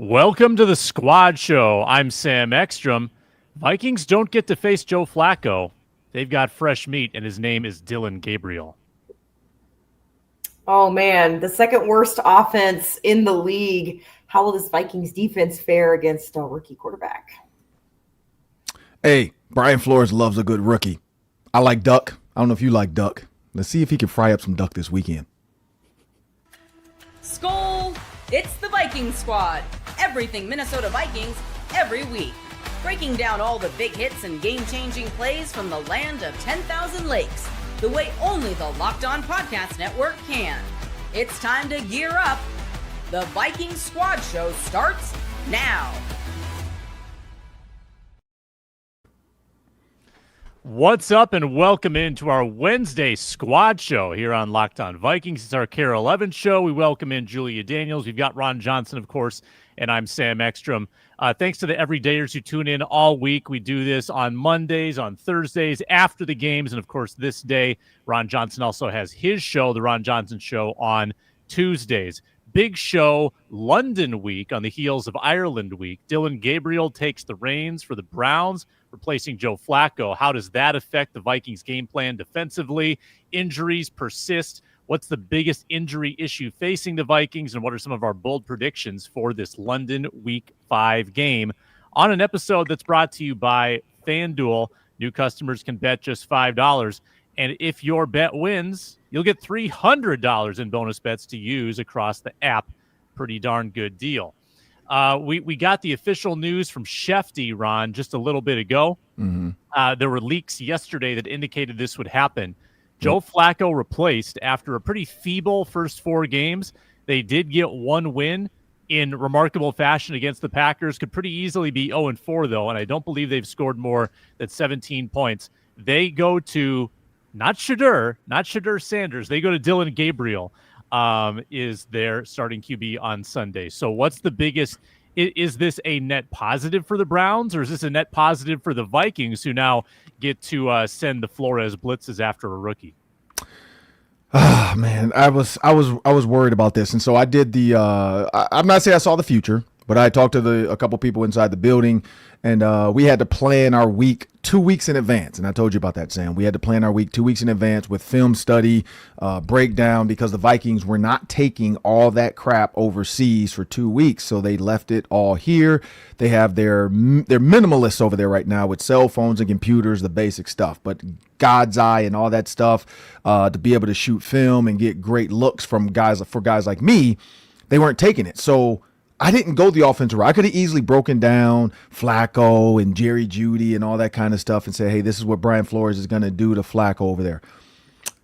Welcome to the Squad Show. I'm Sam Ekstrom. Vikings don't get to face Joe Flacco. They've got fresh meat, and his name is Dillon Gabriel. Oh, man, the second worst offense in the league. How will this Vikings defense fare against a rookie quarterback? Hey, Brian Flores loves a good rookie. I like duck. I don't know if you like duck. Let's see if he can fry up some duck this weekend. Skol! It's the Viking Squad. Everything Minnesota Vikings, every week. Breaking down all the big hits and game-changing plays from the land of 10,000 lakes, the way only the Locked On Podcast Network can. It's time to gear up. The Viking Squad Show starts now. What's up, and welcome into our Wednesday Squad Show here on Locked On Vikings. It's our Care 11 show. We welcome in Julia Daniels. We've got Ron Johnson, of course, and I'm Sam Ekstrom. Thanks to the everydayers who tune in all week. We do this on Mondays, on Thursdays, after the games, and, of course, this day, Ron Johnson also has his show, The Ron Johnson Show, on Tuesdays. Big show, London week on the heels of Ireland week. Dillon Gabriel takes the reins for the Browns, replacing Joe Flacco. How does that affect the Vikings game plan defensively? Injuries persist. What's the biggest injury issue facing the Vikings, and what are some of our bold predictions for this London Week 5 game? On an episode that's brought to you by FanDuel, new customers can bet just $5, and if your bet wins, you'll get $300 in bonus bets to use across the app. Pretty darn good deal. We got the official news from Shefty, Ron, just a little bit ago. There were leaks yesterday that indicated this would happen. Joe Flacco replaced after a pretty feeble first 4 games. They did get one win in remarkable fashion against the Packers. Could pretty easily be 0-4, though, and I don't believe they've scored more than 17 points. They go to not Shadur Sanders. They go to Dillon Gabriel. Is their starting QB on Sunday. So what's the biggest? Is this a net positive for the Browns, or is this a net positive for the Vikings, who now get to send the Flores blitzes after a rookie? Ah, man, I was worried about this, and so I did the. I'm not saying I saw the future, but I talked to a couple people inside the building, and we had to plan our week 2 weeks in advance. And I told you about that, Sam. We had to plan our week 2 weeks in advance with film study, breakdown, because the Vikings were not taking all that crap overseas for 2 weeks. So they left it all here. They have their minimalists over there right now with cell phones and computers, the basic stuff. But God's eye and all that stuff, to be able to shoot film and get great looks for guys like me, they weren't taking it. So I didn't go the offensive route. I could have easily broken down Flacco and Jerry Jeudy and all that kind of stuff and say, hey, this is what Brian Flores is going to do to Flacco over there.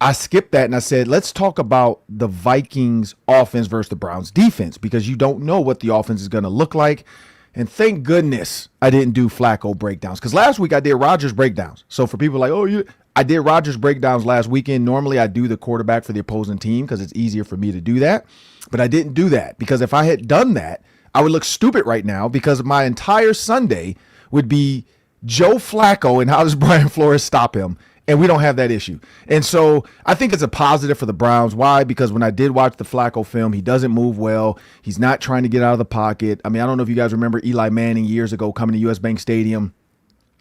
I skipped that and I said, let's talk about the Vikings offense versus the Browns defense, because you don't know what the offense is going to look like. And thank goodness I didn't do Flacco breakdowns, because last week I did Rodgers breakdowns. So for people like, I did Rodgers breakdowns last weekend. Normally I do the quarterback for the opposing team because it's easier for me to do that. But I didn't do that, because if I had done that, I would look stupid right now, because my entire Sunday would be Joe Flacco and how does Brian Flores stop him? And we don't have that issue. And so I think it's a positive for the Browns. Why? Because when I did watch the Flacco film, he doesn't move well. He's not trying to get out of the pocket. I mean, I don't know if you guys remember Eli Manning years ago coming to US Bank Stadium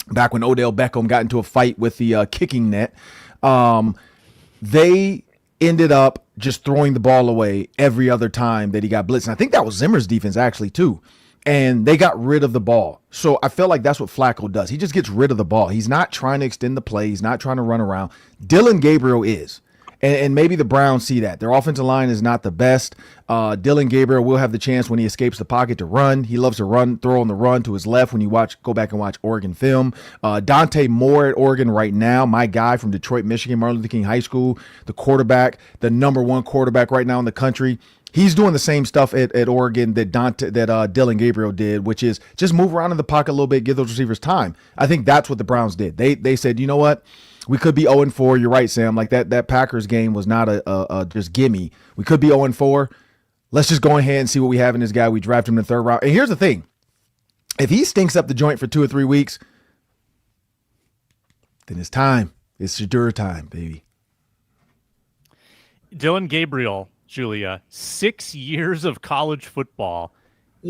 back when Odell Beckham got into a fight with the kicking net. They ended up just throwing the ball away every other time that he got blitzed. And I think that was Zimmer's defense actually too. And they got rid of the ball. So I feel like that's what Flacco does. He just gets rid of the ball. He's not trying to extend the play. He's not trying to run around. Dillon Gabriel is. And maybe the Browns see that. Their offensive line is not the best. Dillon Gabriel will have the chance when he escapes the pocket to run. He loves to run, throw on the run to his left when you go back and watch Oregon film. Dante Moore at Oregon right now, my guy from Detroit, Michigan, Martin Luther King High School, the quarterback, the number 1 quarterback right now in the country. He's doing the same stuff at Oregon that Dillon Gabriel did, which is just move around in the pocket a little bit, give those receivers time. I think that's what the Browns did. They said, you know what? We could be 0-4. You're right, Sam. Like that Packers game was not a just gimme. We could be 0-4. Let's just go ahead and see what we have in this guy. We draft him in the 3rd round. And here's the thing. If he stinks up the joint for 2 or 3 weeks, then it's time. It's Shadur time, baby. Dillon Gabriel, Julia, 6 years of college football,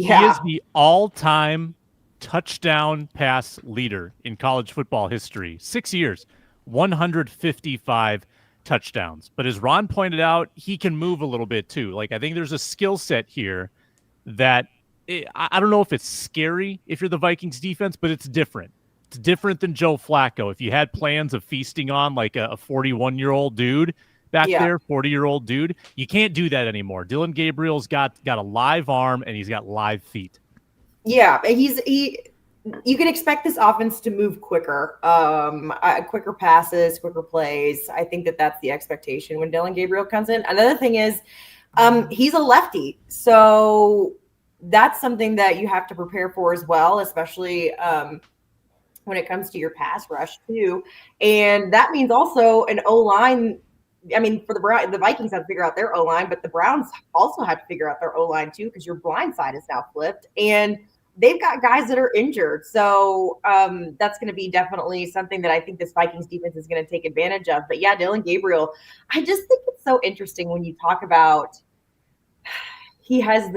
Yeah. He is the all-time touchdown pass leader in college football history. 6 years, 155 touchdowns. But as Ron pointed out, he can move a little bit too. Like, I think there's a skill set here that I don't know if it's scary if you're the Vikings defense, but it's different. It's different than Joe Flacco. If you had plans of feasting on like a 41-year-old dude back there, 40-year-old dude, you can't do that anymore. Dillon Gabriel's got a live arm and he's got live feet. Yeah, you can expect this offense to move quicker, quicker passes, quicker plays. I think that's the expectation when Dillon Gabriel comes in. Another thing is he's a lefty, so that's something that you have to prepare for as well, especially when it comes to your pass rush too. And that means also an O-line. I mean, for the Vikings have to figure out their O-line, but the Browns also have to figure out their O-line too, because your blind side is now flipped. And they've got guys that are injured. So that's going to be definitely something that I think this Vikings defense is going to take advantage of. But yeah, Dillon Gabriel, I just think it's so interesting when you talk about has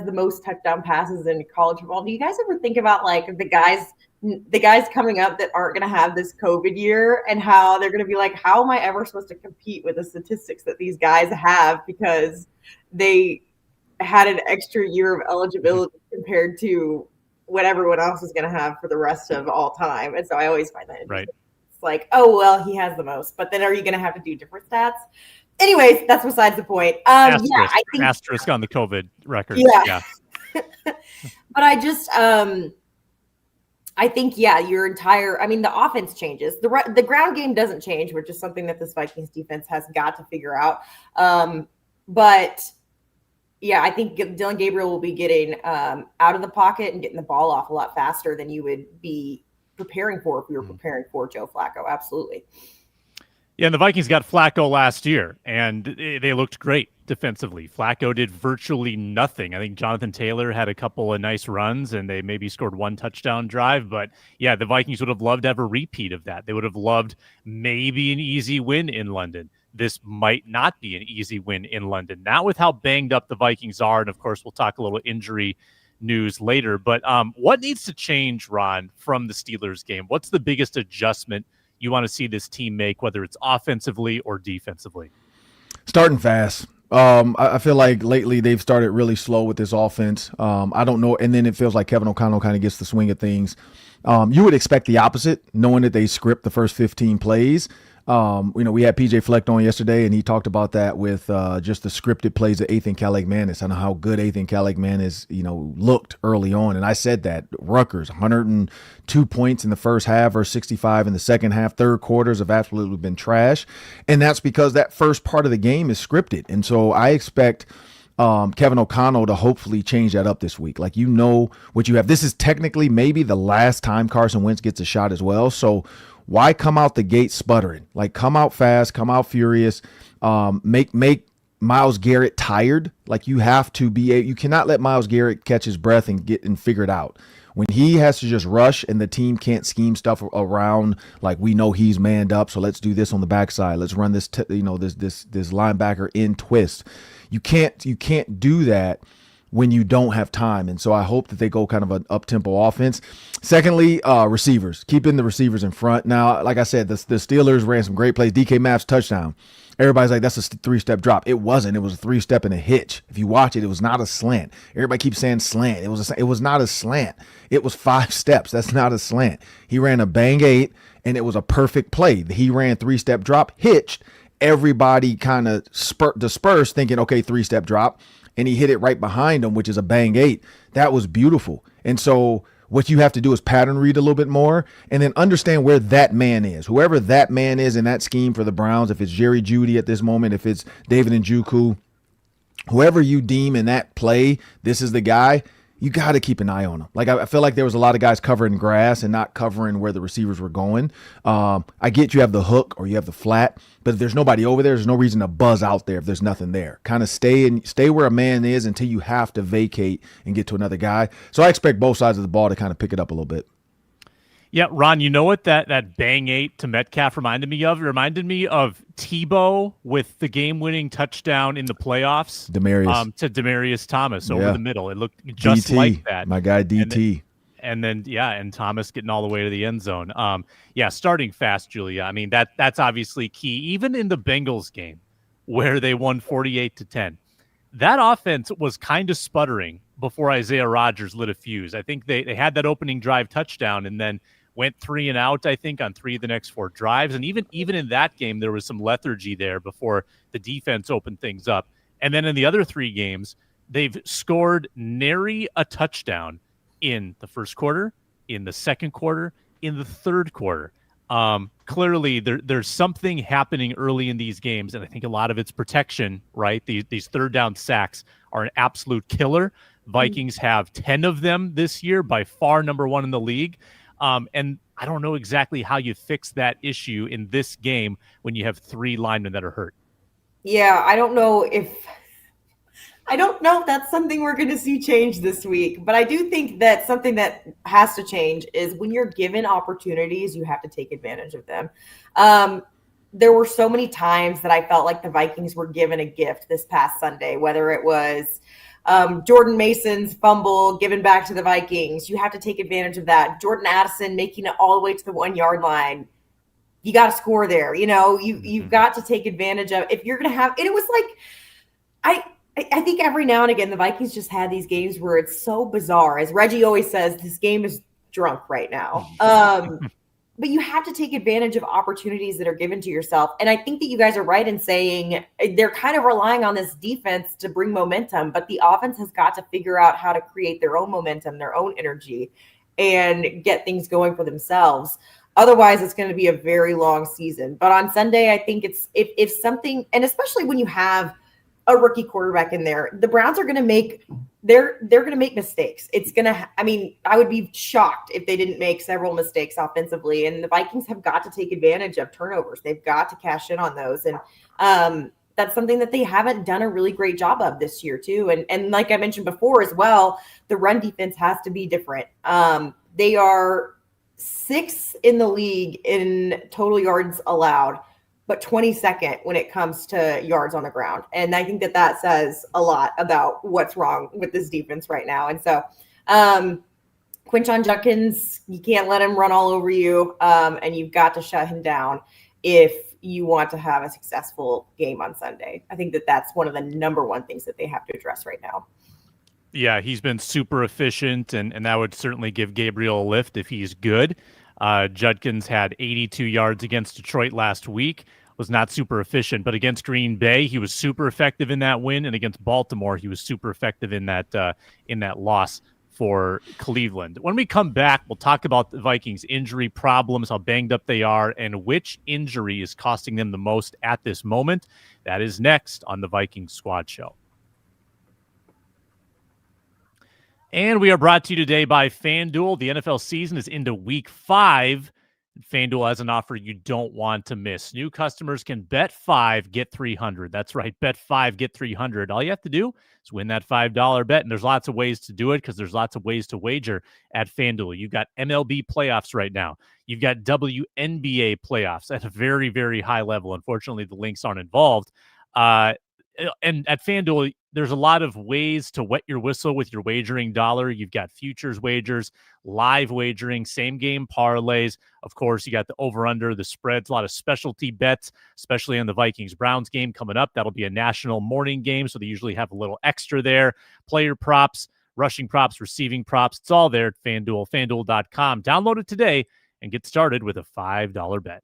the most touchdown passes in college football. Do you guys ever think about like the guys coming up that aren't going to have this COVID year and how they're going to be like, how am I ever supposed to compete with the statistics that these guys have because they had an extra year of eligibility compared to what everyone else is going to have for the rest of all time. And so I always find that interesting. It's like, oh, well, he has the most, but then are you going to have to do different stats? Anyways, that's besides the point. Asterisk, yeah, I think asterisk on the COVID record. Yeah. But I just, I think, the offense changes. The ground game doesn't change, which is something that this Vikings defense has got to figure out. But yeah, I think Dillon Gabriel will be getting out of the pocket and getting the ball off a lot faster than you would be preparing for if you were preparing for Joe Flacco. Absolutely. Yeah, and the Vikings got Flacco last year, and they looked great defensively. Flacco did virtually nothing. I think Jonathan Taylor had a couple of nice runs, and they maybe scored one touchdown drive. But, yeah, the Vikings would have loved to have a repeat of that. They would have loved maybe an easy win in London. This might not be an easy win in London. Not with how banged up the Vikings are, and, of course, we'll talk a little injury news later. But what needs to change, Ron, from the Steelers game? What's the biggest adjustment you want to see this team make, whether it's offensively or defensively? Starting fast. I feel like lately they've started really slow with this offense. I don't know. And then it feels like Kevin O'Connell kind of gets the swing of things. You would expect the opposite, knowing that they script the first 15 plays. We had PJ Fleck on yesterday, and he talked about that with just the scripted plays of Ethan Kaligmanis and how good Ethan Kaligmanis, looked early on. And I said that Rutgers, 102 points in the first half or 65 in the second half. Third quarters have absolutely been trash. And that's because that first part of the game is scripted. And so I expect Kevin O'Connell to hopefully change that up this week. Like, what you have. This is technically maybe the last time Carson Wentz gets a shot as well. So why come out the gate sputtering? Like, come out fast, come out furious, make Myles Garrett tired. Like, you cannot let Myles Garrett catch his breath and figure it out. When he has to just rush and the team can't scheme stuff around, like, we know he's manned up, so let's do this on the backside. Let's run this, this linebacker in twist. You can't do that when you don't have time. And so I hope that they go kind of an up-tempo offense. Secondly, receivers, keeping the receivers in front. Now, like I said, the Steelers ran some great plays. DK Metcalf's touchdown. Everybody's like, that's a three-step drop. It wasn't. It was a three-step and a hitch. If you watch it, it was not a slant. Everybody keeps saying slant. It was not a slant. It was 5 steps. That's not a slant. He ran a bang 8, and it was a perfect play. He ran 3-step drop, hitched. Everybody kind of dispersed thinking, okay, 3-step drop. And he hit it right behind him, which is a bang 8. That was beautiful. And so what you have to do is pattern read a little bit more and then understand where that man is. Whoever that man is in that scheme for the Browns, if it's Jerry Jeudy at this moment, if it's David Njoku, whoever you deem in that play, this is the guy, you got to keep an eye on him. Like, I feel like there was a lot of guys covering grass and not covering where the receivers were going. I get you have the hook or you have the flat, but if there's nobody over there, there's no reason to buzz out there if there's nothing there. Kind of stay where a man is until you have to vacate and get to another guy. So I expect both sides of the ball to kind of pick it up a little bit. Yeah, Ron, you know what that bang 8 to Metcalf reminded me of? It reminded me of Tebow with the game-winning touchdown in the playoffs to Demaryius Thomas over the middle. It looked just DT, like that. my guy DT. And then and Thomas getting all the way to the end zone. Starting fast, Julia. I mean, that's obviously key. Even in the Bengals game where they won 48-10. That offense was kind of sputtering before Isaiah Rodgers lit a fuse. I think they had that opening drive touchdown and then went 3 and out, I think, on 3 of the next 4 drives. And even in that game, there was some lethargy there before the defense opened things up. And then in the other 3 games, they've scored nary a touchdown in the first quarter, in the second quarter, in the third quarter. Clearly, there's something happening early in these games, and I think a lot of it's protection, right? These third down sacks are an absolute killer. Vikings have 10 of them this year, by far number 1 in the league. And I don't know exactly how you fix that issue in this game when you have 3 linemen that are hurt. Yeah, I don't know if that's something we're going to see change this week, but I do think that something that has to change is when you're given opportunities, you have to take advantage of them. There were so many times that I felt like the Vikings were given a gift this past Sunday, whether it was Jordan Mason's fumble given back to the Vikings. You have to take advantage of that. Jordan Addison making it all the way to the 1-yard line. You got to score there. You've got to take advantage of, if you're going to have, and it was like, I think every now and again, the Vikings just had these games where it's so bizarre. As Reggie always says, this game is drunk right now. But you have to take advantage of opportunities that are given to yourself. And I think that you guys are right in saying they're kind of relying on this defense to bring momentum, but the offense has got to figure out how to create their own momentum, their own energy, and get things going for themselves. Otherwise, it's going to be a very long season. But on Sunday, I think it's if something, and especially when you have a rookie quarterback in there, the Browns are going to make they're going to make mistakes. It's going to, I would be shocked if they didn't make several mistakes offensively, and the Vikings have got to take advantage of turnovers. They've got to cash in on those. And that's something that they haven't done a really great job of this year too. And like I mentioned before as well, the run defense has to be different. They are 6th in the league in total yards allowed, but 22nd when it comes to yards on the ground. And I think that says a lot about what's wrong with this defense right now. And so Quinshon Judkins, you can't let him run all over you, and you've got to shut him down if you want to have a successful game on Sunday. I think that's one of the number 1 things that they have to address right now. Yeah, he's been super efficient, and that would certainly give Gabriel a lift if he's good. Judkins had 82 yards against Detroit last week. Was not super efficient, but against Green Bay, he was super effective in that win, and against Baltimore, he was super effective in that loss for Cleveland. When we come back, we'll talk about the Vikings' injury problems, how banged up they are, and which injury is costing them the most at this moment. That is next on the Vikings Squad Show. And we are brought to you today by FanDuel. The NFL season is into week 5. FanDuel has an offer you don't want to miss. New customers can bet 5, get 300. That's right, bet 5, get 300. All you have to do is win that $5 bet, and there's lots of ways to do it because there's lots of ways to wager at FanDuel. You've got MLB playoffs right now. You've got WNBA playoffs at a very, very high level. Unfortunately, the links aren't involved. And at FanDuel, there's a lot of ways to wet your whistle with your wagering dollar. You've got futures wagers, live wagering, same game parlays. Of course, you got the over-under, the spreads, a lot of specialty bets, especially on the Vikings-Browns game coming up. That'll be a national morning game, so they usually have a little extra there. Player props, rushing props, receiving props. It's all there at FanDuel, FanDuel.com. Download it today and get started with a $5 bet.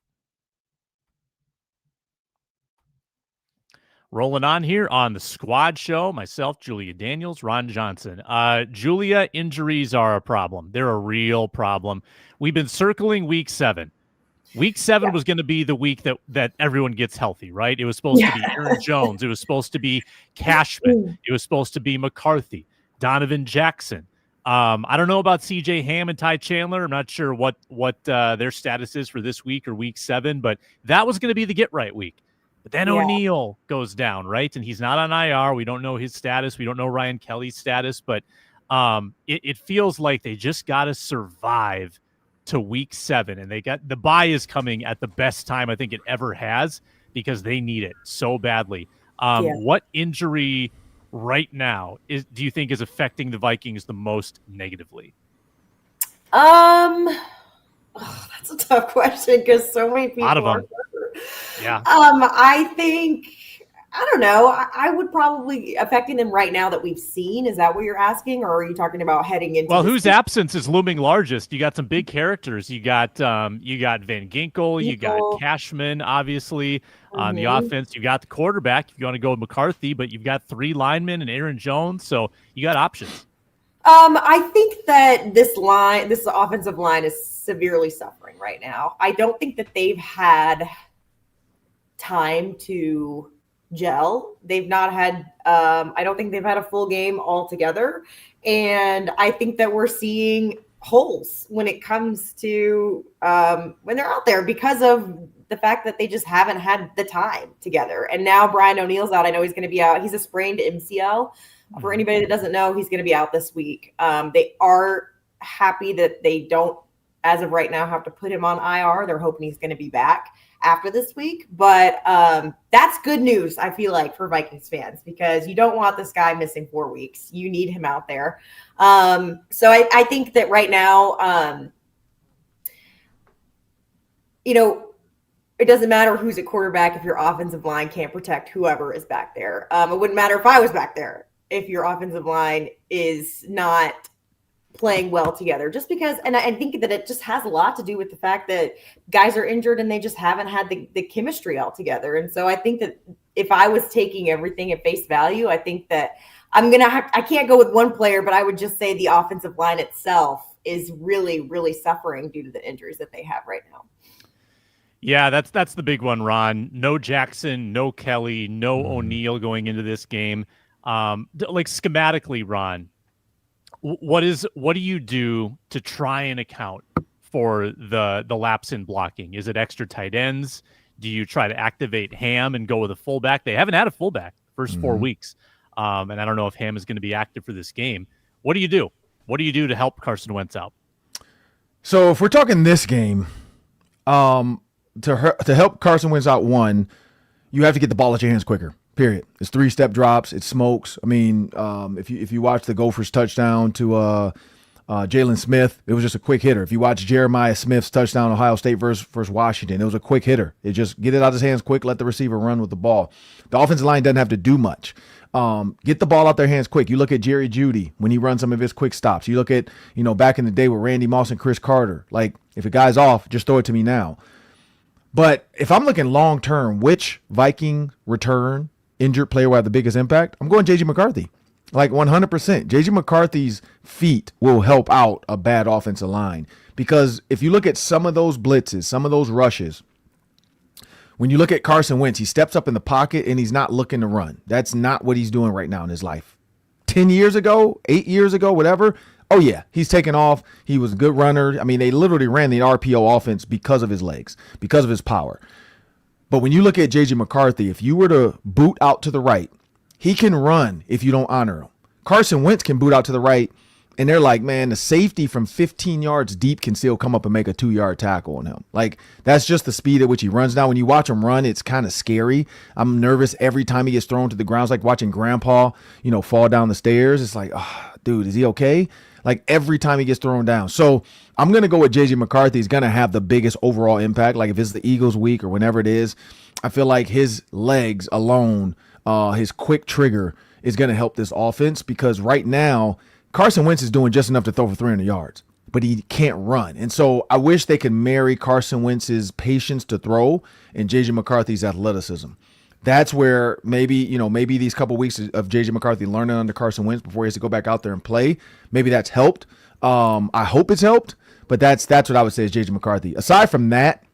Rolling on here on the Squad Show, myself, Julia Daniels, Ron Johnson. Julia, injuries are a problem. They're a real problem. We've been circling week 7. Week 7 was going to be the week that everyone gets healthy, right? It was supposed to be Aaron Jones. It was supposed to be Cashman. It was supposed to be McCarthy, Donovan Jackson. I don't know about CJ Ham and Ty Chandler. I'm not sure what their status is for this week or week 7, but that was going to be the get-right week. But then O'Neal goes down, right? And he's not on IR. We don't know his status. We don't know Ryan Kelly's status. But it feels like they just got to survive to week 7, and they got the bye is coming at the best time I think it ever has because they need it so badly. What injury right now do you think is affecting the Vikings the most negatively? That's a tough question because so many people. A lot of them. Yeah. I think, I don't know. I would probably affecting them right now that we've seen. Is that what you're asking, or are you talking about heading into? Well, whose absence is looming largest? You got some big characters. You got Van Ginkel. You got Cashman, obviously on the offense. You got the quarterback. If you want to go with McCarthy, but you've got 3 linemen and Aaron Jones, so you got options. I think that this offensive line is severely suffering right now. I don't think that they've had time to gel. They've not had, I don't think they've had a full game altogether. And I think that we're seeing holes when it comes to when they're out there because of the fact that they just haven't had the time together. And now Brian O'Neill's out. I know he's going to be out. He's a sprained MCL. For anybody that doesn't know, he's going to be out this week. They are happy that they don't, as of right now, have to put him on IR. They're hoping he's going to be back after this week. But that's good news, I feel like, for Vikings fans, because you don't want this guy missing 4 weeks. You need him out there. So I think that right now, it doesn't matter who's at quarterback if your offensive line can't protect whoever is back there. It wouldn't matter if I was back there if your offensive line is not playing well together, just because, and I think that it just has a lot to do with the fact that guys are injured and they just haven't had the chemistry all together. And so I think that if I was taking everything at face value, I think that I can't go with one player, but I would just say the offensive line itself is really, really suffering due to the injuries that they have right now. Yeah, that's the big one, Ron. No Jackson, no Kelly, no O'Neill going into this game. Like schematically, Ron, what do you do to try and account for the lapse in blocking? Is it extra tight ends? Do you try to activate Ham and go with a fullback? They haven't had a fullback the first 4 weeks. And I don't know if Ham is going to be active for this game. What do you do? What do you do to help Carson Wentz out? So if we're talking this game, to help Carson Wentz out, one, you have to get the ball at your hands quicker. Period. It's 3-step drops. It's smokes. I mean, if you watch the Gophers touchdown to Jalen Smith, it was just a quick hitter. If you watch Jeremiah Smith's touchdown Ohio State versus Washington, it was a quick hitter. It just get it out of his hands quick, let the receiver run with the ball. The offensive line doesn't have to do much. Get the ball out their hands quick. You look at Jerry Jeudy when he runs some of his quick stops. You look at, back in the day with Randy Moss and Chris Carter. Like, if a guy's off, just throw it to me now. But if I'm looking long term, which Viking return injured player will have the biggest impact? I'm going J.J. McCarthy. Like 100%. J.J. McCarthy's feet will help out a bad offensive line. Because if you look at some of those blitzes, some of those rushes, when you look at Carson Wentz, he steps up in the pocket and he's not looking to run. That's not what he's doing right now in his life. 10 years ago, 8 years ago, whatever. Oh, yeah, he's taken off. He was a good runner. I mean, they literally ran the RPO offense because of his legs, because of his power. But when you look at J.J. McCarthy, if you were to boot out to the right, he can run if you don't honor him. Carson Wentz can boot out to the right, and they're like, man, the safety from 15 yards deep can still come up and make a 2-yard tackle on him. Like, that's just the speed at which he runs now. When you watch him run, it's kind of scary. I'm nervous every time he gets thrown to the ground. It's like watching Grandpa, fall down the stairs. It's like, oh, dude, is he okay? Like, every time he gets thrown down. So I'm going to go with J.J. McCarthy. He's going to have the biggest overall impact. Like, if it's the Eagles week or whenever it is, I feel like his legs alone, his quick trigger is going to help this offense, because right now Carson Wentz is doing just enough to throw for 300 yards, but he can't run. And so I wish they could marry Carson Wentz's patience to throw and J.J. McCarthy's athleticism. That's where maybe these couple weeks of J.J. McCarthy learning under Carson Wentz before he has to go back out there and play, maybe that's helped. I hope it's helped, but that's what I would say is J.J. McCarthy. Aside from that,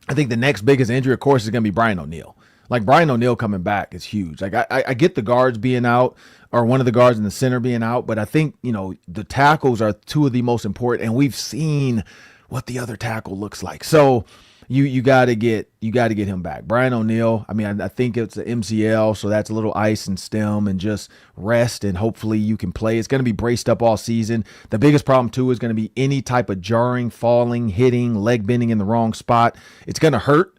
I think the next biggest injury, of course, is going to be Brian O'Neill. Like, Brian O'Neill coming back is huge. Like, I get the guards being out, or one of the guards in the center being out, but I think, the tackles are two of the most important, and we've seen what the other tackle looks like. So you got to get him back. Brian O'Neill, I mean, I think it's an MCL, so that's a little ice and stem and just rest, and hopefully you can play. It's going to be braced up all season. The biggest problem too is going to be any type of jarring, falling, hitting, leg bending in the wrong spot. It's going to hurt.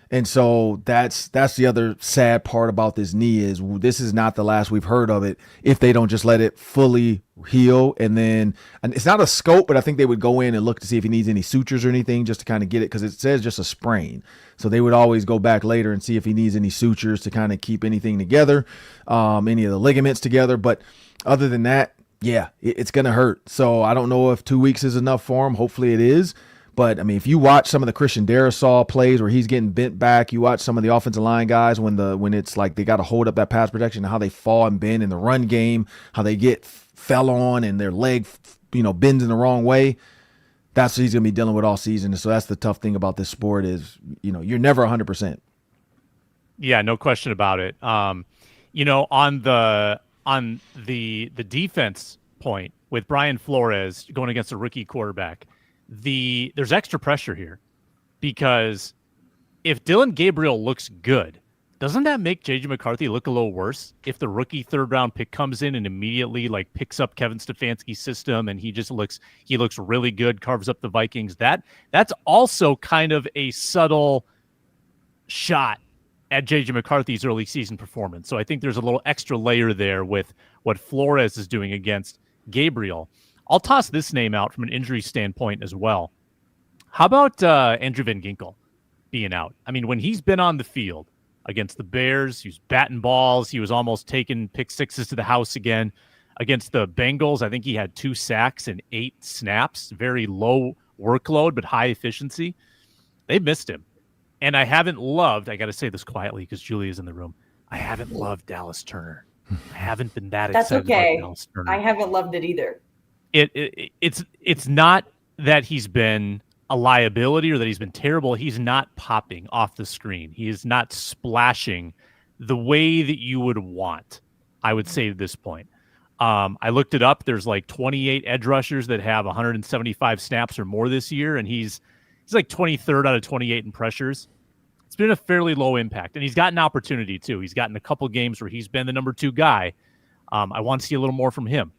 And so that's the other sad part about this knee is this is not the last we've heard of it if they don't just let it fully heal. And it's not a scope, but I think they would go in and look to see if he needs any sutures or anything just to kind of get it, because it says just a sprain. So they would always go back later and see if he needs any sutures to kind of keep anything together, any of the ligaments together. But other than that, yeah, it's going to hurt. So I don't know if 2 weeks is enough for him. Hopefully it is. But, I mean, if you watch some of the Christian Darrisaw plays where he's getting bent back, you watch some of the offensive line guys when it's like they got to hold up that pass protection, how they fall and bend in the run game, how they get fell on and their leg, bends in the wrong way. That's what he's going to be dealing with all season. And so that's the tough thing about this sport is, you're never 100%. Yeah, no question about it. On the defense point with Brian Flores going against a rookie quarterback, there's extra pressure here because if Dillon Gabriel looks good, doesn't that make JJ McCarthy look a little worse? If the rookie third round pick comes in and immediately picks up Kevin Stefanski's system and he looks really good, carves up the Vikings, that's also kind of a subtle shot at JJ McCarthy's early season performance. So I think there's a little extra layer there with what Flores is doing against Gabriel. I'll toss this name out from an injury standpoint as well. How about Andrew Van Ginkel being out? I mean, when he's been on the field against the Bears, he was batting balls. He was almost taking pick sixes to the house again. Against the Bengals, I think he had 2 sacks and 8 snaps. Very low workload, but high efficiency. They missed him. And I haven't loved, I got to say this quietly because Julia's in the room, I haven't loved Dallas Turner. I haven't been that excited about Dallas Turner. I haven't loved it either. It's not that he's been a liability or that he's been terrible. He's not popping off the screen. He is not splashing the way that you would want, I would say at this point. I looked it up. There's 28 edge rushers that have 175 snaps or more this year, and he's 23rd out of 28 in pressures. It's been a fairly low impact, and he's gotten opportunity too. He's gotten a couple games where he's been the number 2 guy. I want to see a little more from him.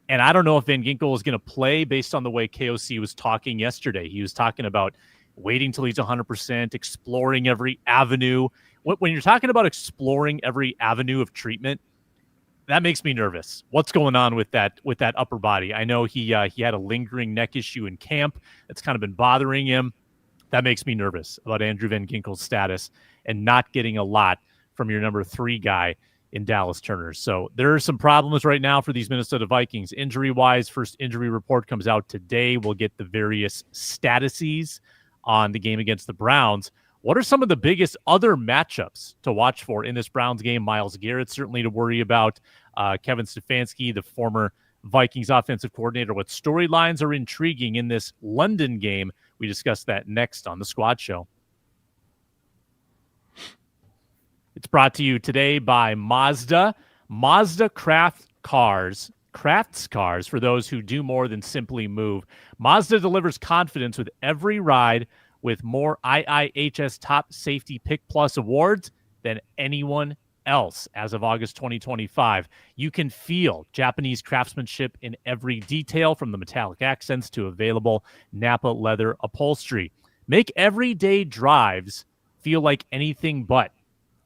And I don't know if Van Ginkel is going to play based on the way KOC was talking yesterday. He was talking about waiting till he's 100%, exploring every avenue. When you're talking about exploring every avenue of treatment, that makes me nervous. What's going on with that upper body? I know he had a lingering neck issue in camp that's kind of been bothering him. That makes me nervous about Andrew Van Ginkel's status and not getting a lot from your number 3 guy in Dallas Turner. So there are some problems right now for these Minnesota Vikings injury-wise. First injury report comes out today. We'll get the various statuses on the game against the Browns. What are some of the biggest other matchups to watch for in this Browns game? Myles Garrett certainly to worry about. Kevin Stefanski, the former Vikings offensive coordinator. What storylines are intriguing in this London game? We discuss that next on the Squad Show. It's brought to you today by Mazda. Mazda crafts cars for those who do more than simply move. Mazda delivers confidence with every ride with more IIHS Top Safety Pick Plus awards than anyone else as of August 2025. You can feel Japanese craftsmanship in every detail, from the metallic accents to available Napa leather upholstery. Make everyday drives feel like anything but.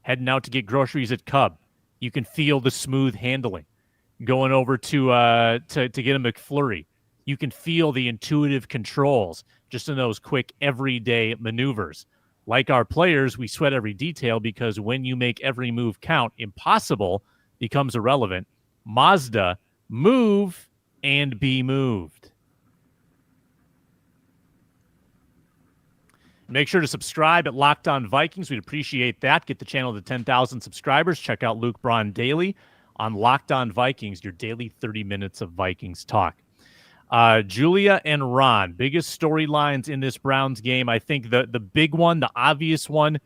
Heading out to get groceries at Cub, you can feel the smooth handling. Going over to get a McFlurry, you can feel the intuitive controls just in those quick everyday maneuvers. Like our players, we sweat every detail because when you make every move count, impossible becomes irrelevant. Mazda, move and be moved. Make sure to subscribe at Locked On Vikings. We'd appreciate that. Get the channel to 10,000 subscribers. Check out Luke Braun daily on Locked On Vikings, your daily 30 minutes of Vikings talk. Julia and Ron, biggest storylines in this Browns game. I think the big one, the obvious one,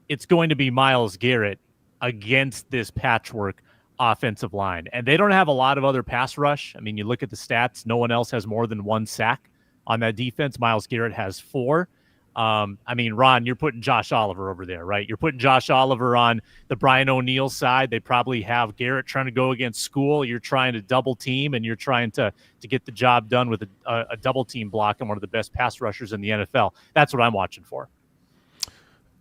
it's going to be Myles Garrett against this patchwork offensive line. And they don't have a lot of other pass rush. I mean, you look at the stats, no one else has more than 1 sack on that defense. Myles Garrett has 4. I mean, Ron, you're putting Josh Oliver over there, right? You're putting Josh Oliver on the Brian O'Neill side. They probably have Garrett trying to go against School. You're trying to double team, and you're trying to get the job done with a double team block and one of the best pass rushers in the NFL. That's what I'm watching for.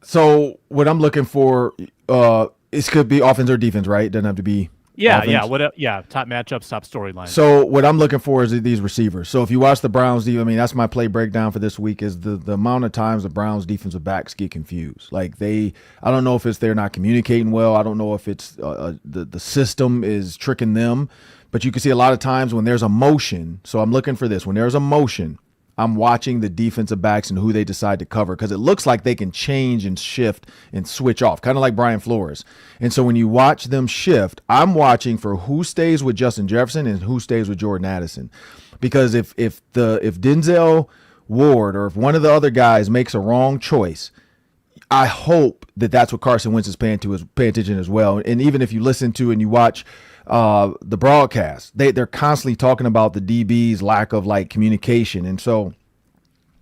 So what I'm looking for, it could be offense or defense, right? It doesn't have to be. Yeah, offense. Top matchups, top storylines. So what I'm looking for is these receivers. So if you watch the Browns, I mean, that's my play breakdown for this week is the amount of times the Browns defensive backs get confused. Like I don't know if it's they're not communicating well. I don't know if it's the system is tricking them. But you can see a lot of times when there's a motion. So I'm looking for this. When there's a motion, I'm watching the defensive backs and who they decide to cover because it looks like they can change and shift and switch off, kind of like Brian Flores. And so when you watch them shift, I'm watching for who stays with Justin Jefferson and who stays with Jordan Addison. Because if Denzel Ward or if one of the other guys makes a wrong choice, I hope that's what Carson Wentz is paying attention as well. And even if you listen to and you watch the broadcast, they're constantly talking about the DB's lack of like communication. And so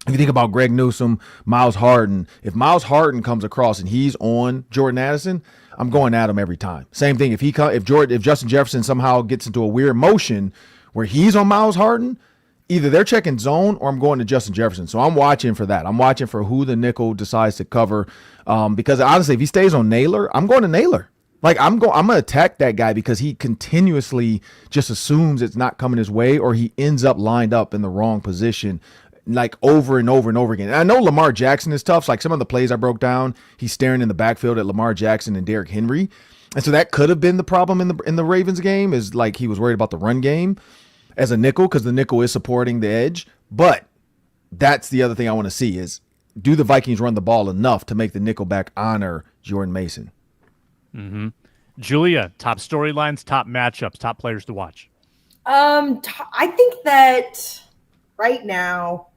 if you think about Greg Newsome, Miles Harden, if Miles Harden comes across and he's on Jordan Addison, I'm going at him every time. Same thing. If Justin Jefferson somehow gets into a weird motion where he's on Miles Harden, either they're checking zone or I'm going to Justin Jefferson. So I'm watching for that. I'm watching for who the nickel decides to cover. Because honestly, if he stays on Naylor, I'm going to Naylor. Like I'm going to attack that guy because he continuously just assumes it's not coming his way or he ends up lined up in the wrong position like over and over and over again. And I know Lamar Jackson is tough. So like some of the plays I broke down, he's staring in the backfield at Lamar Jackson and Derrick Henry. And so that could have been the problem in the Ravens game is like he was worried about the run game as a nickel because the nickel is supporting the edge. But that's the other thing I want to see is do the Vikings run the ball enough to make the nickelback honor Jordan Mason? Mm-hmm. Julia, top storylines, top matchups, top players to watch. I think that right now,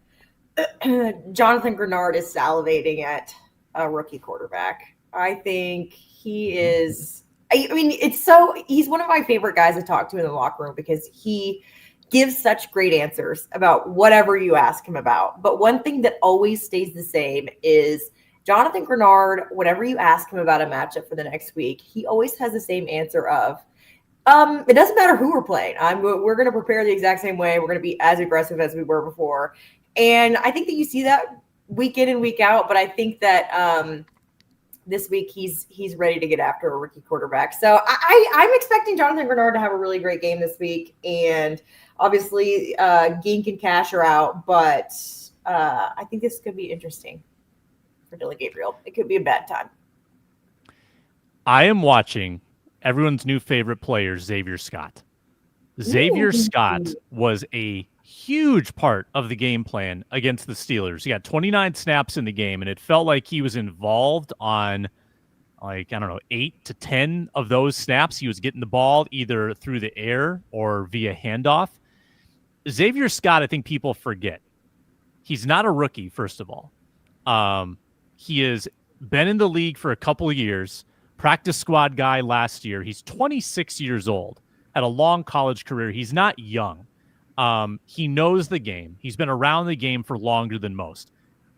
Jonathan Grenard is salivating at a rookie quarterback. I think he is. I mean, he's one of my favorite guys to talk to in the locker room because he gives such great answers about whatever you ask him about. But one thing that always stays the same is Jonathan Grenard, whenever you ask him about a matchup for the next week, he always has the same answer of, it doesn't matter who we're playing. We're going to prepare the exact same way. We're going to be as aggressive as we were before. And I think that you see that week in and week out, but I think that this week he's ready to get after a rookie quarterback. So I'm expecting Jonathan Grenard to have a really great game this week. And obviously Gink and Cash are out, but I think this could be interesting. For Dillon Gabriel. It could be a bad time. I am watching everyone's new favorite player, Xavier Scott. Xavier Scott was a huge part of the game plan against the Steelers. He got 29 snaps in the game, and it felt like he was involved on, 8 to 10 of those snaps. He was getting the ball either through the air or via handoff. Xavier Scott, I think people forget. He's not a rookie, first of all. He has been in the league for a couple of years, practice squad guy last year. He's 26 years old, had a long college career. He's not young. He knows the game. He's been around the game for longer than most.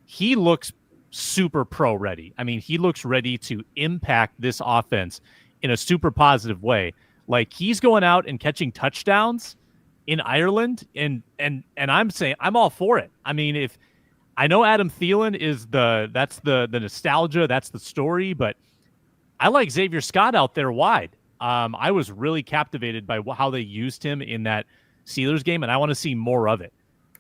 He looks super pro ready. I mean, he looks ready to impact this offense in a super positive way. Like he's going out and catching touchdowns in Ireland, and I'm saying I'm all for it. I mean, I know Adam Thielen is that's the nostalgia, that's the story, but I like Xavier Scott out there wide. I was really captivated by how they used him in that Steelers game, and I want to see more of it.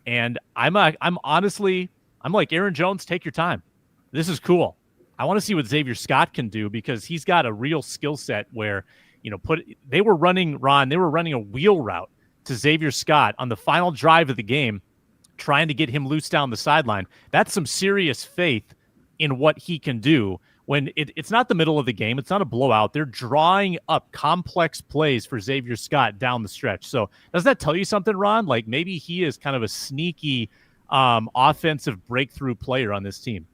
And I'm honestly like Aaron Jones, take your time. This is cool. I want to see what Xavier Scott can do because he's got a real skill set where, they were running a wheel route to Xavier Scott on the final drive of the game, trying to get him loose down the sideline. That's some serious faith in what he can do when it's not the middle of the game. It's not a blowout. They're drawing up complex plays for Xavier Scott down the stretch. So does that tell you something, Ron? Like maybe he is kind of a sneaky offensive breakthrough player on this team.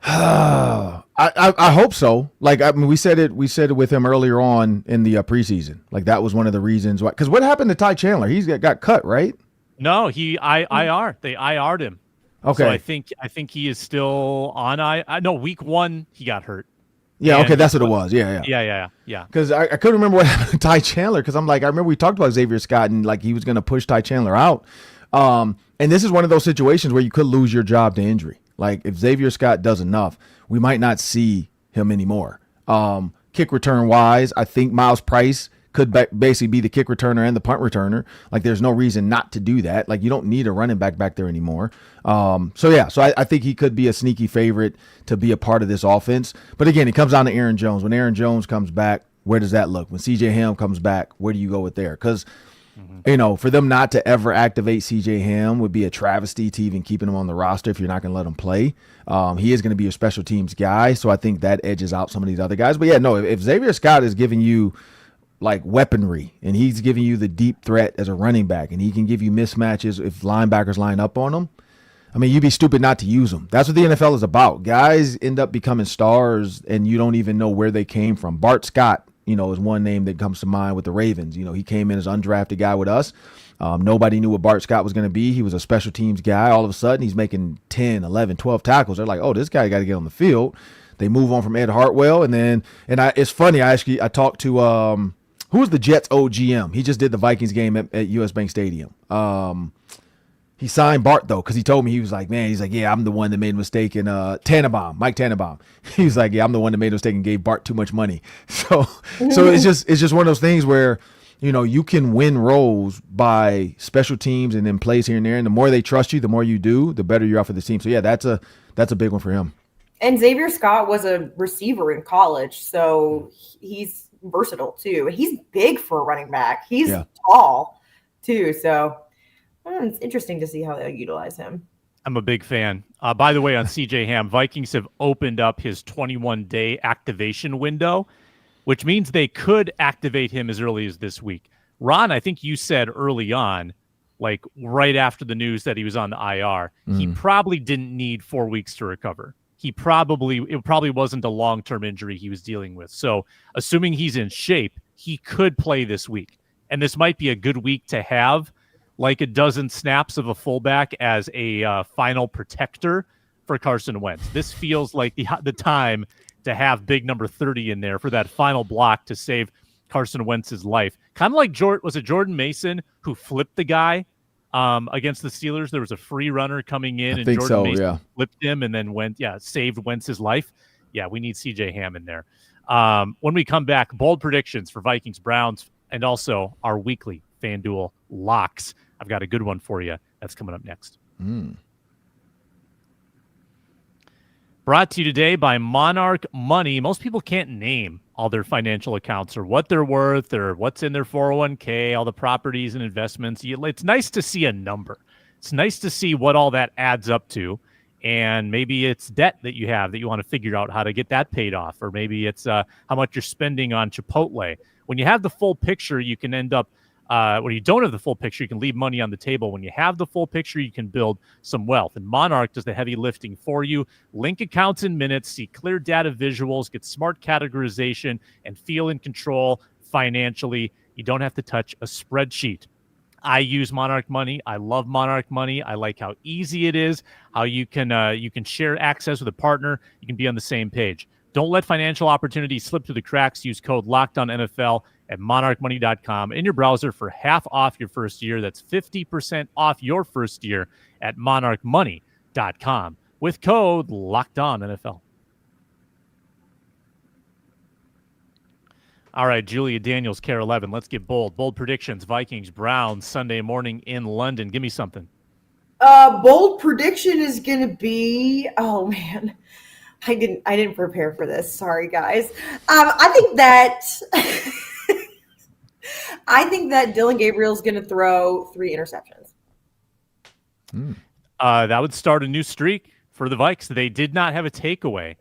I hope so. Like, I mean, we said it with him earlier on in the preseason. Like that was one of the reasons why, because what happened to Ty Chandler? He's got cut, right? No, they IR'd him. Okay. So I think he is still on. No, week 1 he got hurt. Yeah, And okay, that's what it was. Yeah. Yeah. Because I couldn't remember what happened to Ty Chandler, because I'm like, I remember we talked about Xavier Scott and like he was going to push Ty Chandler out. And this is one of those situations where you could lose your job to injury. Like if Xavier Scott does enough, we might not see him anymore. Kick return wise, I think Miles Price could basically be the kick returner and the punt returner. Like there's no reason not to do that. Like you don't need a running back there anymore. So I think he could be a sneaky favorite to be a part of this offense. But again, it comes down to Aaron Jones. When Aaron Jones comes back, where does that look? When CJ Ham comes back, where do you go with there? Because for them not to ever activate CJ Ham would be a travesty to even keeping him on the roster if you're not going to let him play. He is going to be a special teams guy. So I think that edges out some of these other guys. But yeah, no, if Xavier Scott is giving you like weaponry and he's giving you the deep threat as a running back and he can give you mismatches if linebackers line up on him, I mean, you'd be stupid not to use them. That's what the NFL is about. Guys end up becoming stars and you don't even know where they came from. Bart Scott, is one name that comes to mind with the Ravens. He came in as an undrafted guy with us. Nobody knew what Bart Scott was going to be. He was a special teams guy. All of a sudden, he's making 10, 11, 12 tackles. They're like, oh, this guy got to get on the field. They move on from Ed Hartwell. It's funny. I talked to, who was the Jets OGM? He just did the Vikings game at US Bank Stadium. He signed Bart, though, because he told me, he was like, yeah, I'm the one that made a mistake in Mike Tannenbaum. He was like, yeah, I'm the one that made a mistake and gave Bart too much money. So it's just one of those things where, you can win roles by special teams and then plays here and there. And the more they trust you, the more you do, the better you're off for the team. So yeah, that's a big one for him. And Xavier Scott was a receiver in college, so he's versatile too. He's big for a running back. He's tall too. So it's interesting to see how they utilize him. I'm a big fan. By the way, on CJ Ham, Vikings have opened up his 21-day activation window, which means they could activate him as early as this week. Ron, I think you said early on, like right after the news that he was on the IR, he probably didn't need 4 weeks to recover. It probably wasn't a long-term injury he was dealing with. So assuming he's in shape, he could play this week. And this might be a good week to have like a dozen snaps of a fullback as a final protector for Carson Wentz. This feels like the time to have big number 30 in there for that final block to save Carson Wentz's life. Kind of like Jordan Mason who flipped the guy against the Steelers. There was a free runner coming in and Jordan Mason flipped him and then saved Wentz's life. Yeah, we need CJ Ham in there. When we come back, bold predictions for Vikings, Browns, and also our weekly FanDuel locks. I've got a good one for you. That's coming up next. Brought to you today by Monarch Money. Most people can't name all their financial accounts or what they're worth or what's in their 401k, all the properties and investments. It's nice to see a number. It's nice to see what all that adds up to. And maybe it's debt that you have that you want to figure out how to get that paid off. Or maybe it's how much you're spending on Chipotle. When you have the full picture, you can end up when you don't have the full picture, you can leave money on the table. When you have the full picture, you can build some wealth. And Monarch does the heavy lifting for you. Link accounts in minutes, see clear data visuals, get smart categorization, and feel in control financially. You don't have to touch a spreadsheet. I use Monarch Money. I love Monarch Money. I like how easy it is, how you can share access with a partner. You can be on the same page. Don't let financial opportunities slip through the cracks. Use code LOCKEDONNFL at monarchmoney.com in your browser for half off your first year. That's 50% off your first year at monarchmoney.com with code LOCKEDONNFL. All right, Julia Daniels, Care 11. Let's get bold. Bold predictions, Vikings, Browns, Sunday morning in London. Give me something. Bold prediction is going to be, oh man, I didn't prepare for this. Sorry, guys. I think that Dillon Gabriel is going to throw 3 interceptions. That would start a new streak for the Vikes. They did not have a takeaway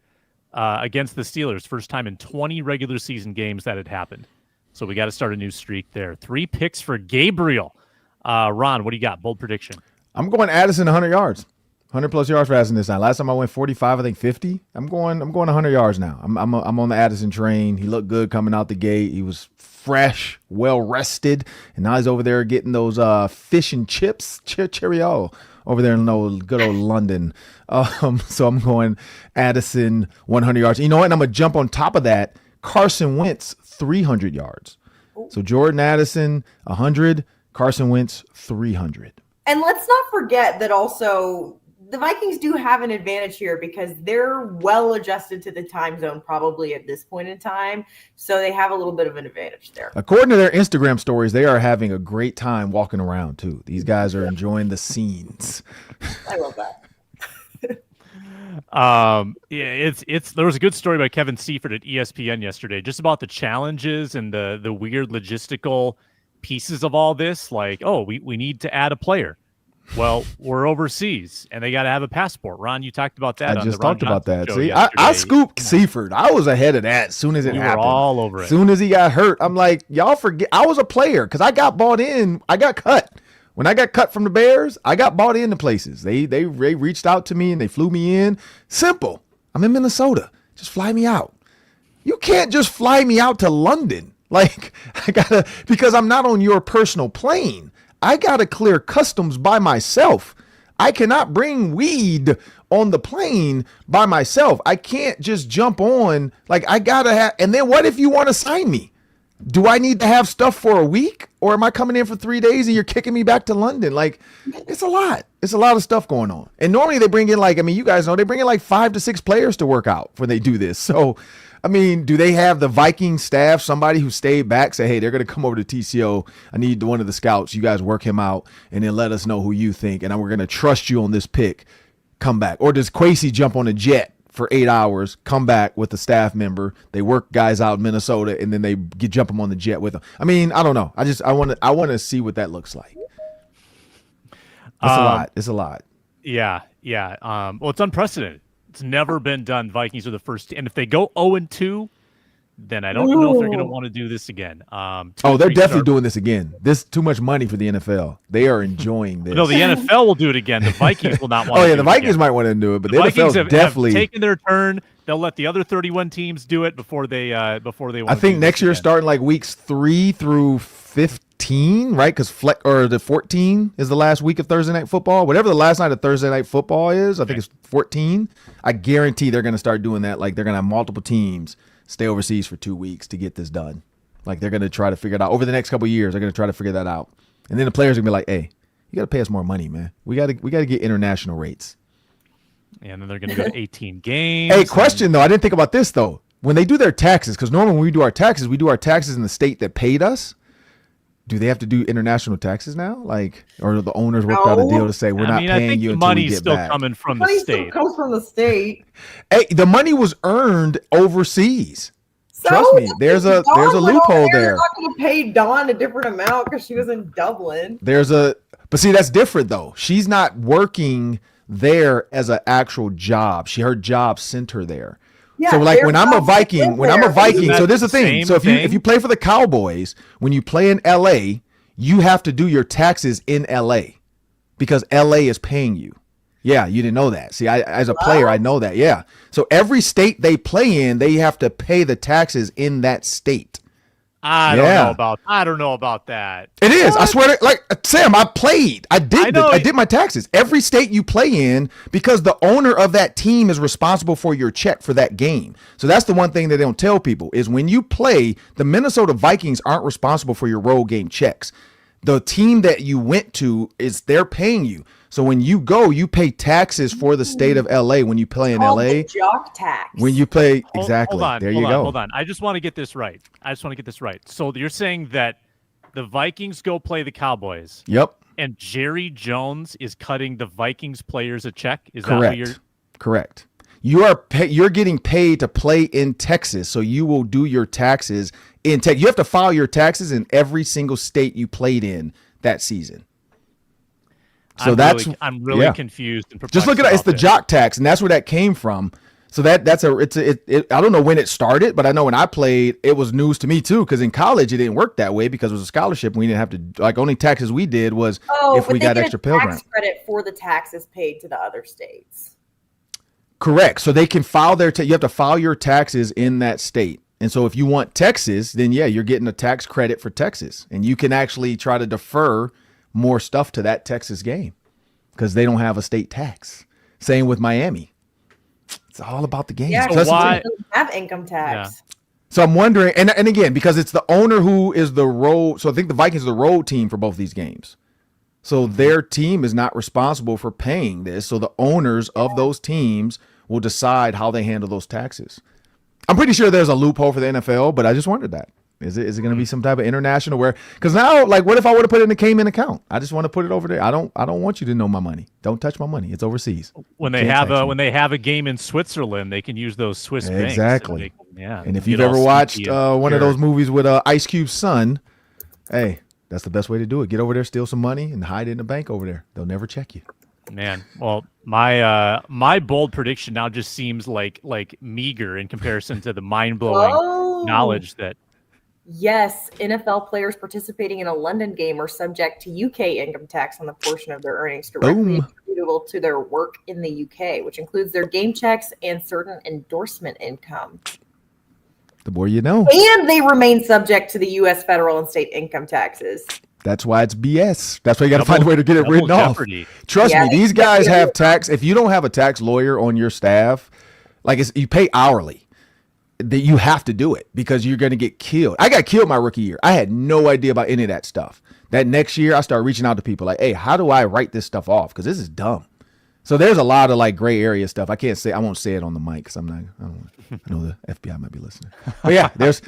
against the Steelers. First time in 20 regular season games that had happened. So we got to start a new streak there. 3 picks for Gabriel. Ron, what do you got? Bold prediction. I'm going Addison 100 yards. 100+ yards for Addison this time. Last time I went 45, I think 50. I'm going 100 yards now. I'm on the Addison train. He looked good coming out the gate. He was fresh, well rested, and now he's over there getting those fish and chips. Cheerio. over there in good old London. So I'm going Addison 100 yards. You know what? And I'm going to jump on top of that. Carson Wentz 300 yards. So Jordan Addison 100, Carson Wentz 300. And let's not forget that also the Vikings do have an advantage here because they're well adjusted to the time zone probably at this point in time. So they have a little bit of an advantage there. According to their Instagram stories, they are having a great time walking around too. These guys are enjoying the scenes. I love that. There was a good story by Kevin Seifert at ESPN yesterday just about the challenges and the weird logistical pieces of all this. Like, oh, we need to add a player. Well, we're overseas and they got to have a passport. Ron, you talked about that. I just talked about that. See, I scooped Seifert. I was ahead of that as soon as it happened. Were all over it. As soon as he got hurt, I'm like, y'all forget. I was a player because I got bought in. I got cut. When I got cut from the Bears, I got bought into places. They reached out to me and they flew me in. Simple. I'm in Minnesota. Just fly me out. You can't just fly me out to London. Like, because I'm not on your personal plane. I got to clear customs by myself. I cannot bring weed on the plane by myself. I can't just jump on. Like, I got to have. And then what if you want to sign me? Do I need to have stuff for a week? Or am I coming in for 3 days and you're kicking me back to London? Like, it's a lot. It's a lot of stuff going on. And normally they bring in you guys know, they bring in 5 to 6 players to work out when they do this. So, I mean, do they have the Viking staff, somebody who stayed back, say, hey, they're going to come over to TCO. I need one of the scouts. You guys work him out and then let us know who you think. And we're going to trust you on this pick. Come back. Or does Kwesi jump on a jet for 8 hours, come back with a staff member? They work guys out in Minnesota and then they jump them on the jet with them. I mean, I don't know. I want to see what that looks like. It's a lot. Yeah. Well, it's unprecedented. It's never been done. Vikings are the first, and if they go 0-2, then I don't know if they're going to want to do this again. They're definitely doing this again. This too much money for the NFL. They are enjoying this. No, the NFL will do it again. The Vikings will not want. The Vikings might want to do it, but the NFL have definitely taken their turn. They'll let the other 31 teams do it before they want. I think next year starting weeks 3 through 15, right? Because the 14 is the last week of Thursday Night Football. Whatever the last night of Thursday Night Football is, I think it's 14. I guarantee they're going to start doing that. Like, they're going to have multiple teams stay overseas for 2 weeks to get this done. Like, they're going to try to figure it out over the next couple of years. They're going to try to figure that out, and then the players are going to be like, "Hey, you got to pay us more money, man. We got to get international rates." And then they're going to go to 18 games. Hey, question though. I didn't think about this though. When they do their taxes, because normally when we do our taxes in the state that paid us. Do they have to do international taxes now? Or the owners worked out a deal to say we're not paying you until we get back? The money's still coming from the state. Still comes from the state. Hey, the money was earned overseas. Trust me, there's a loophole there. They're not going to pay Dawn a different amount because she was in Dublin. But see, that's different though. She's not working there as an actual job. Her job sent her there. Yeah, so when I'm a Viking, so there's the thing. So if you play for the Cowboys, when you play in LA, you have to do your taxes in LA because LA is paying you. Yeah, you didn't know that. See, as a player, I know that. Yeah. So every state they play in, they have to pay the taxes in that state. I don't know about that. It is. I swear to Sam, I played. I did my taxes. Every state you play in, because the owner of that team is responsible for your check for that game. So that's the one thing that they don't tell people is when you play, the Minnesota Vikings aren't responsible for your road game checks. The team that you went to they're paying you. So when you go, you pay taxes for the state of LA when you play in LA. The jock tax. When you play exactly. There you go. Hold on. I just want to get this right. So you're saying that the Vikings go play the Cowboys. Yep. And Jerry Jones is cutting the Vikings players a check? Is correct. That what you're Correct. You're getting paid to play in Texas, so you will do your taxes in Texas. You have to file your taxes in every single state you played in that season. So I'm really confused and perplexed. Just look at it. It's the jock tax, and that's where that came from. So I don't know when it started, but I know when I played, it was news to me too. Because in college, it didn't work that way because it was a scholarship. And we didn't have to only taxes we did was if we got extra Pell Grant. Tax credit for the taxes paid to the other states. Correct. So they can file you have to file your taxes in that state. And so if you want Texas, then you're getting a tax credit for Texas, and you can actually try to defer more stuff to that Texas game. because they don't have a state tax. Same with Miami. It's all about the game. Yeah, So because why- they don't have income tax. So I'm wondering, and again, because it's the owner who is the road. So I think the Vikings are the road team for both these games. So their team is not responsible for paying this. So the owners of those teams will decide how they handle those taxes. I'm pretty sure there's a loophole for the NFL, but I just wondered that. Is it going to be some type of international where? Because now, like, what if I would have put it in the Cayman account? I just want to put it over there. I don't want you to know my money. Don't touch my money. It's overseas. When they Can't touch me. when they have a game in Switzerland, they can use those Swiss banks. Exactly. And if you've ever watched one of those movies with Ice Cube's son, hey, that's the best way to do it. Get over there, steal some money, and hide it in a bank over there. They'll never check you. Man, well, my bold prediction now just seems like meager in comparison to the mind blowing knowledge that. Yes, NFL players participating in a London game are subject to UK income tax on the portion of their earnings directly attributable to their work in the UK, which includes their game checks and certain endorsement income. The more you know. And they remain subject to the U.S. federal and state income taxes. That's why it's BS. That's why you got to find a way to get it written jeopardy. off. Trust me, these guys have tax. If you don't have a tax lawyer on your staff, like you pay hourly, that you have to do it because you're going to get killed. I got killed my rookie year. I had no idea about any of that stuff. That next year, I started reaching out to people like, hey, how do I write this stuff off? Because this is dumb. So there's a lot of like gray area stuff. I won't say it on the mic because I know the FBI might be listening. But yeah, there's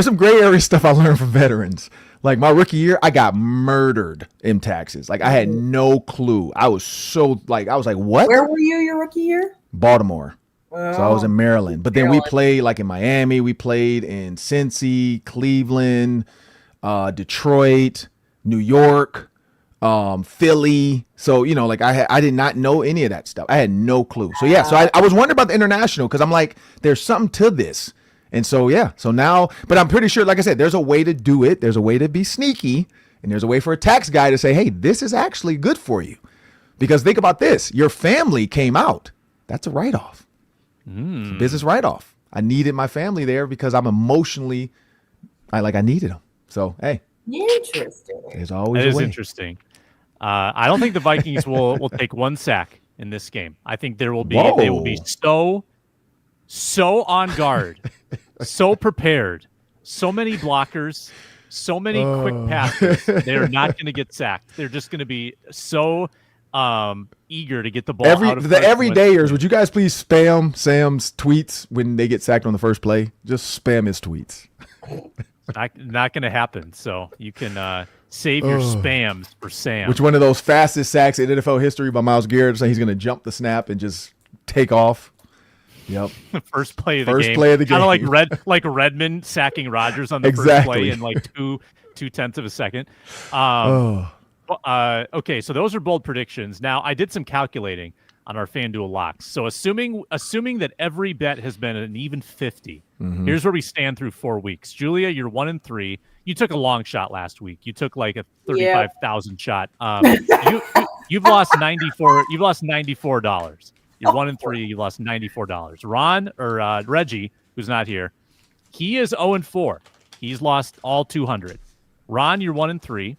some gray area stuff I learned from veterans. Like my rookie year, I got murdered in taxes. Like I had no clue. I was like, what? Where were you your rookie year? Baltimore. So I was in Maryland. But then we played like in Miami. We played in Cincy, Cleveland, Detroit, New York, Philly. So, like I did not know any of that stuff. I had no clue. So yeah, so I was wondering about the international because I'm like, there's something to this. And so, yeah, so now, but I'm pretty sure, like I said, there's a way to do it. There's a way to be sneaky. And there's a way for a tax guy to say, hey, this is actually good for you. Because think about this. Your family came out. That's a write-off. It's a business write-off. I needed my family there because I'm emotionally, I needed them. So, hey. Interesting. There's always That a is way. Interesting. I don't think the Vikings will take one sack in this game. I think they will be so on guard, so prepared, so many blockers, so many quick passes. They are not going to get sacked. They're just going to be so eager to get the ball out of the everydayers, would you guys please spam Sam's tweets when they get sacked on the first play? Just spam his tweets. Not going to happen. So you can save your spams for Sam. Which one of those fastest sacks in NFL history by Myles Garrett? So he's going to jump the snap and just take off. Yep. First play of the First game. play of the game. Kind of like Redmond sacking Rodgers on the first play in like 2/10 of a second. Okay, so those are bold predictions. Now, I did some calculating on our FanDuel locks. So assuming that every bet has been an even 50, here's where we stand through 4 weeks. Julia, you're 1-3. You took a long shot last week. You took like a 35,000 shot. You've lost $94. You've lost $94. You're 1-3. You lost $94. Ron or Reggie, who's not here, he is 0-4. He's lost all 200. Ron, you're 1-3.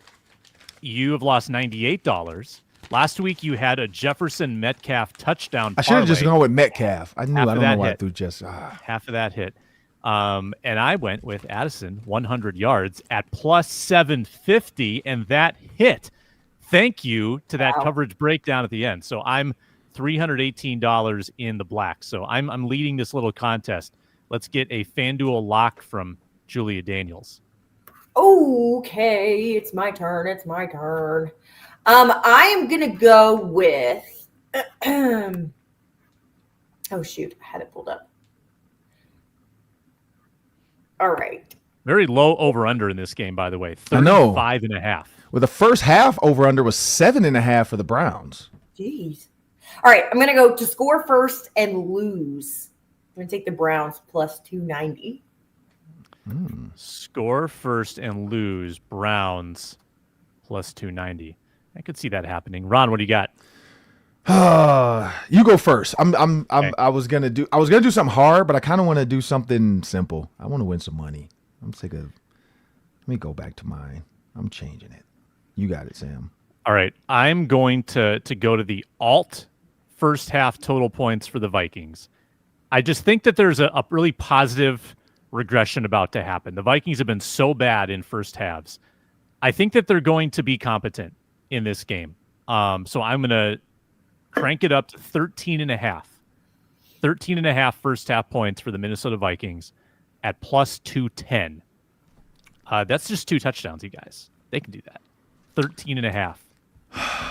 You have lost $98. Last week you had a Jefferson Metcalf touchdown. I should have just gone with Metcalf. I don't know why I threw just half of that hit. And I went with Addison 100 yards at plus 750, and that hit. Thank you to that coverage breakdown at the end. So I'm $318 in the black. So I'm leading this little contest. Let's get a FanDuel lock from Julia Daniels. Okay, it's my turn. I am going to go with oh, shoot. I had it pulled up. All right. Very low over-under in this game, by the way. 35.5. Well, the first half over-under was 7.5 for the Browns. Jeez. All right, I'm going to go to score first and lose. I'm going to take the Browns plus 290. Score first and lose. Browns plus 290. I could see that happening. Ron, what do you got? You go first. Okay. I was gonna do something hard, but I kind of want to do something simple. I want to win some money. I'm sick of. Let me go back to mine. I'm changing it. You got it, Sam. All right. I'm going to go to the alt first half total points for the Vikings. I just think that there's a really positive regression about to happen. The Vikings have been so bad in first halves. I think that they're going to be competent in this game. So I'm going to crank it up to 13.5. 13.5 first half points for the Minnesota Vikings at plus 210. That's just 2 touchdowns, you guys. They can do that. 13.5.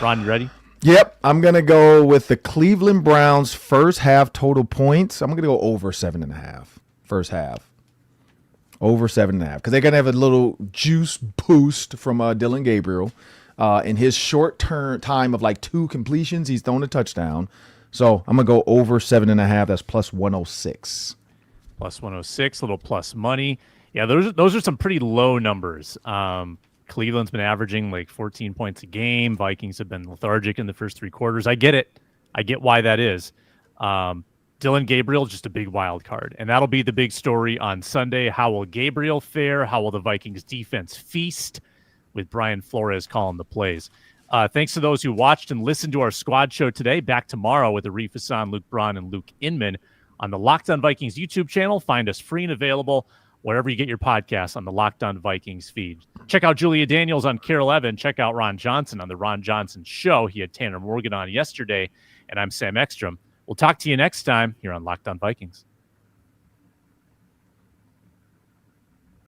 Ron, you ready? Yep, I'm going to go with the Cleveland Browns first half total points. I'm going to go over 7.5 first half. Over 7.5 because they're going to have a little juice boost from Dillon Gabriel. In his short time of like 2 completions, he's thrown a touchdown. So I'm going to go over 7.5. That's plus 106. Plus 106, a little plus money. Yeah, those are some pretty low numbers. Cleveland's been averaging like 14 points a game. Vikings have been lethargic in the first 3 quarters. I get it. I get why that is. Dillon Gabriel is just a big wild card, and that'll be the big story on Sunday. How will Gabriel fare? How will the Vikings defense feast with Brian Flores calling the plays? Thanks to those who watched and listened to our squad show today. Back tomorrow with Arif Hassan, Luke Braun, and Luke Inman on the Locked On Vikings YouTube channel. Find us free and available wherever you get your podcasts on the Locked On Vikings feed. Check out Julia Daniels on Care 11. Check out Ron Johnson on the Ron Johnson Show. He had Tanner Morgan on yesterday, and I'm Sam Ekstrom. We'll talk to you next time here on Locked On Vikings.